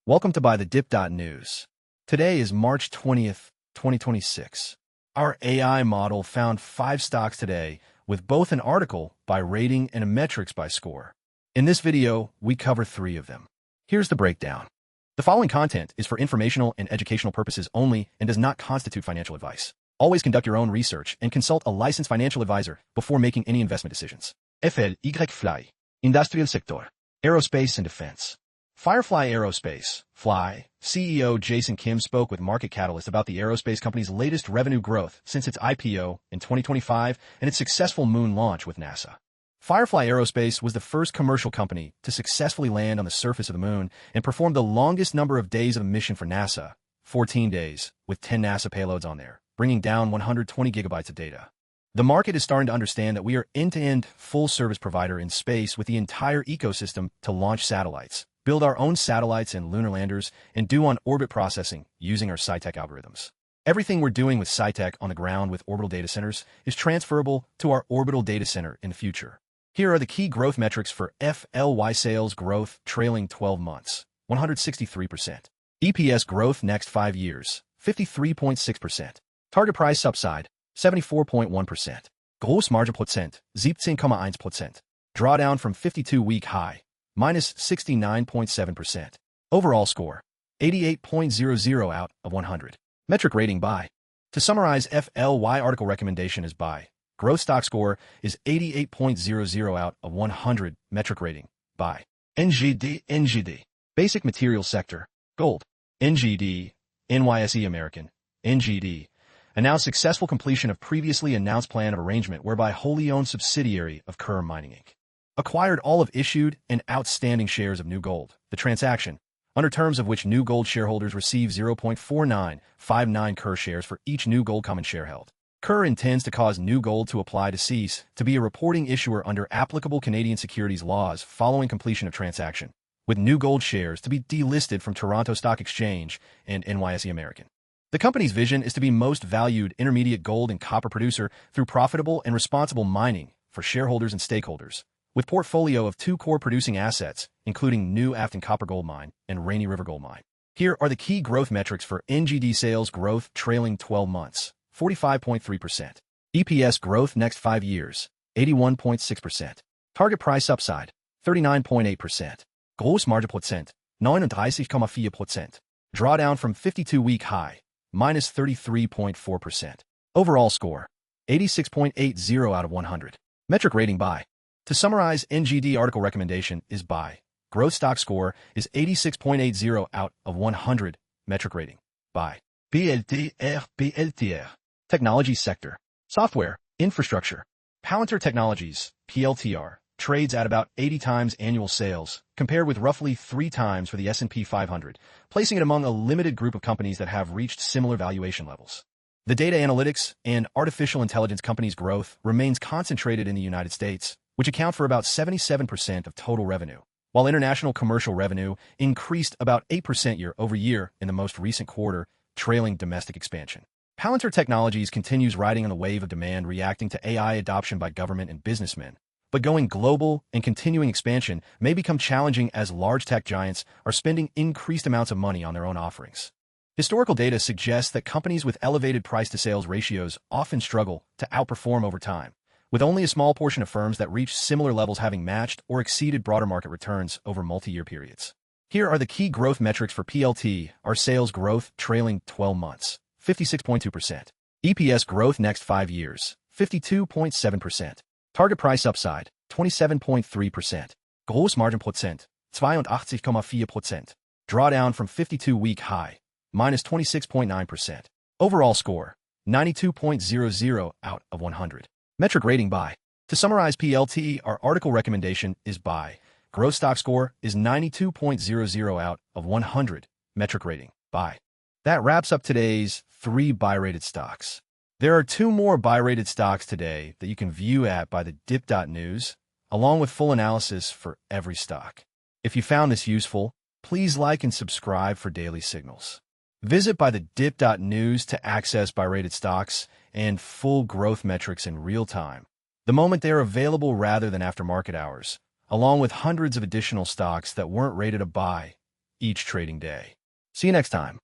Welcome to BuyTheDip.news. Today is March 20th, 2026. Our AI model found 5 stocks today with both an article by rating and a metrics by score. In this video, we cover 3 of them. Here's the breakdown. The following content is for informational and educational purposes only and does not constitute financial advice. Always conduct your own research and consult a licensed financial advisor before making any investment decisions. FLY Industrial Sector, Aerospace and Defense. Firefly Aerospace, Fly, CEO Jason Kim spoke with Market Catalyst about the aerospace company's latest revenue growth since its IPO in 2025 and its successful moon launch with NASA. Firefly Aerospace was the first commercial company to successfully land on the surface of the moon and perform the longest number of days of a mission for NASA, 14 days, with 10 NASA payloads on there, bringing down 120 gigabytes of data. The market is starting to understand that we are end-to-end full-service provider in space with the entire ecosystem to launch satellites, build our own satellites and lunar landers, and do on-orbit processing using our SciTech algorithms. Everything we're doing with SciTech on the ground with orbital data centers is transferable to our orbital data center in the future. Here are the key growth metrics for FLY sales growth trailing 12 months, 163%. EPS growth next 5 years, 53.6%. Target price upside, 74.1%. Gross Margin Prozent, 17,1%. Drawdown from 52-week high, minus 69.7%. Overall score, 88.00 out of 100. Metric rating buy. To summarize, FLY article recommendation is buy. Growth stock score is 88.00 out of 100. Metric rating buy. NGD. Basic materials sector, gold. NGD, NYSE American, NGD. Announced successful completion of previously announced plan of arrangement whereby wholly owned subsidiary of Kerr Mining Inc. acquired all of issued and outstanding shares of New Gold, the transaction, under terms of which New Gold shareholders receive 0.4959 Kerr shares for each New Gold common share held. Kerr intends to cause New Gold to apply to cease to be a reporting issuer under applicable Canadian securities laws following completion of transaction, with New Gold shares to be delisted from Toronto Stock Exchange and NYSE American. The company's vision is to be most valued intermediate gold and copper producer through profitable and responsible mining for shareholders and stakeholders, with portfolio of 2 core producing assets, including New Afton Copper Gold Mine and Rainy River Gold Mine. Here are the key growth metrics for NGD sales growth trailing 12 months, 45.3%. EPS growth next 5 years, 81.6%. Target price upside, 39.8%. Gross Margin Prozent, 39,4%. Drawdown from 52-week high, minus 33.4%. Overall score, 86.80 out of 100. Metric rating buy. To summarize, NGD article recommendation is buy. Growth stock score is 86.80 out of 100. Metric rating buy. PLTR. Technology sector. Software, infrastructure. Palantir Technologies, PLTR, trades at about 80 times annual sales, compared with roughly 3 times for the S&P 500, placing it among a limited group of companies that have reached similar valuation levels. The data analytics and artificial intelligence companies' growth remains concentrated in the United States, which account for about 77% of total revenue, while international commercial revenue increased about 8% year over year in the most recent quarter, trailing domestic expansion. Palantir Technologies continues riding on the wave of demand reacting to AI adoption by government and businessmen, but going global and continuing expansion may become challenging as large tech giants are spending increased amounts of money on their own offerings. Historical data suggests that companies with elevated price-to-sales ratios often struggle to outperform over time, with only a small portion of firms that reach similar levels having matched or exceeded broader market returns over multi-year periods. Here are the key growth metrics for PLT, our sales growth trailing 12 months, 56.2%. EPS growth next 5 years, 52.7%. Target price upside, 27.3%. Gross Margin Prozent, 82,4%. Drawdown from 52-week high, minus 26.9%. Overall score, 92.00 out of 100. Metric rating buy. To summarize PLT, our article recommendation is buy. Growth stock score is 92.00 out of 100. Metric rating buy. That wraps up today's 3 buy-rated stocks. There are 2 more buy-rated stocks today that you can view at BuyTheDip.news, along with full analysis for every stock. If you found this useful, please like and subscribe for daily signals. Visit BuyTheDip.news to access buy-rated stocks and full growth metrics in real time, the moment they are available rather than after market hours, along with hundreds of additional stocks that weren't rated a buy each trading day. See you next time.